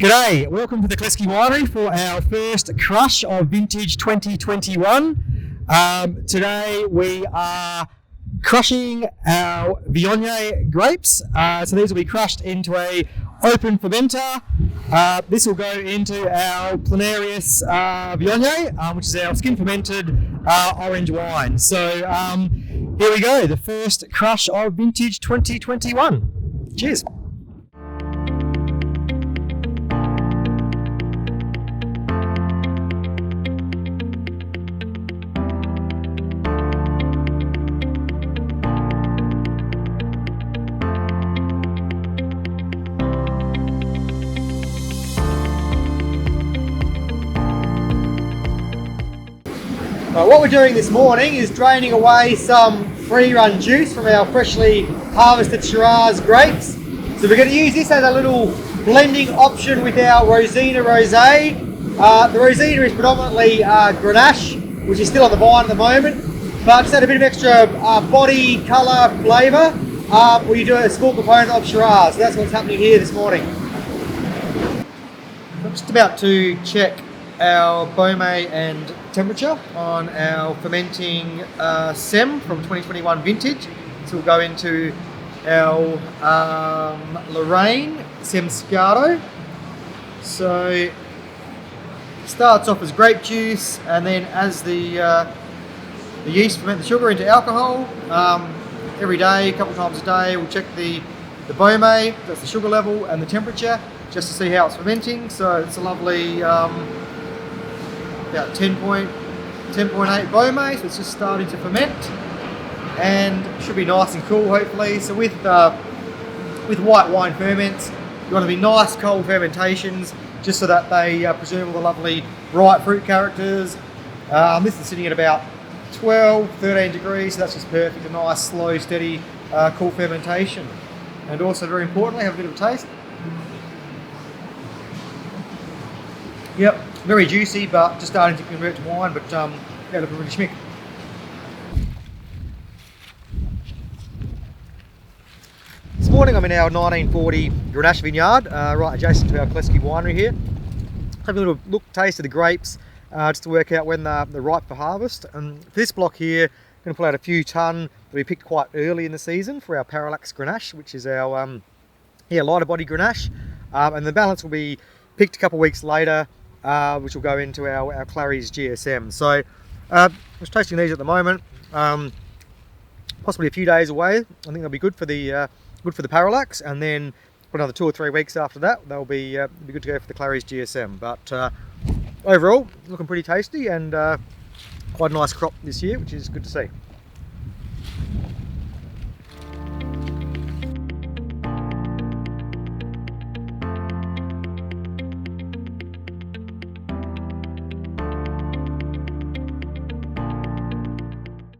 G'day, welcome to the Kalleske Winery for our first crush of vintage 2021. Today we are crushing our Viognier grapes. So these will be crushed into a open fermenter. This will go into our Planarius Viognier, which is our skin fermented orange wine. So here we go, the first crush of vintage 2021. Cheers. What we're doing this morning is draining away some free-run juice from our freshly harvested Shiraz grapes. So we're going to use this as a little blending option with our Rosina Rosé. The Rosina is predominantly Grenache, which is still on the vine at the moment, but just add a bit of extra body, colour, flavour when you do a small component of Shiraz. So that's what's happening here this morning. I'm just about to check our Baume and temperature on our fermenting Sem from 2021 vintage. So we'll go into our Lorraine Sem Scardo. So it starts off as grape juice, and then as the yeast ferment the sugar into alcohol, every day, a couple times a day, we'll check the Baume, that's the sugar level, and the temperature, just to see how it's fermenting. So it's a lovely about 10.8 Baume, so it's just starting to ferment and should be nice and cool hopefully. So with white wine ferments, you want to be nice cold fermentations just so that they preserve all the lovely bright fruit characters. This is sitting at about 12-13 degrees, so that's just perfect, a nice slow steady cool fermentation. And also very importantly, have a bit of a taste. Yep, very juicy, but just starting to convert to wine, but yeah, looking really schmick. This morning I'm in our 1940 Grenache vineyard, right adjacent to our Kalleske Winery here. Having a little look, taste of the grapes, just to work out when they're ripe for harvest. And for this block here, I'm going to pull out a few tonne that we picked quite early in the season for our Parallax Grenache, which is our lighter body Grenache. And the balance will be picked a couple of weeks later, which will go into our Clarry's GSM. So I'm just tasting these at the moment, possibly a few days away. I think they'll be good for the Parallax, and then for another 2 or 3 weeks after that, they'll be good to go for the Clarry's GSM. But overall, looking pretty tasty and quite a nice crop this year, which is good to see.